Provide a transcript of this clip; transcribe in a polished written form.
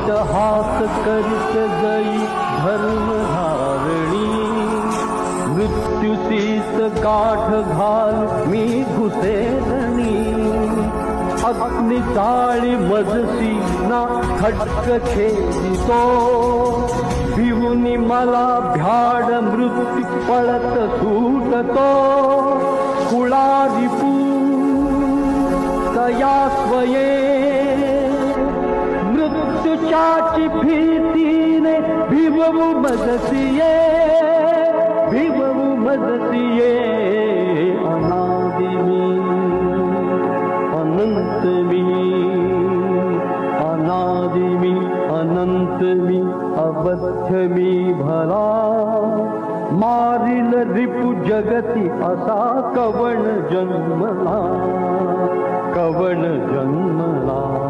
करीत हात करीत जाई धर्मधारणी मृत्यूसीस गाठ घाल मी घुसेलणी अग्नि चाळी मजसी ना खटक छेदितो भिवुनी मला भ्याड मृत्यू पळत सुटतो कुळारी तया स्वये मृत्यूच्याची भीतीने भिवू मजसिये भिवू मजसिये अनादि मी अनंत मी अनादि मी अनंत मी अबध्य मी भला मारिल रिपु जगती असा कवण जन्मला कवण जन्मला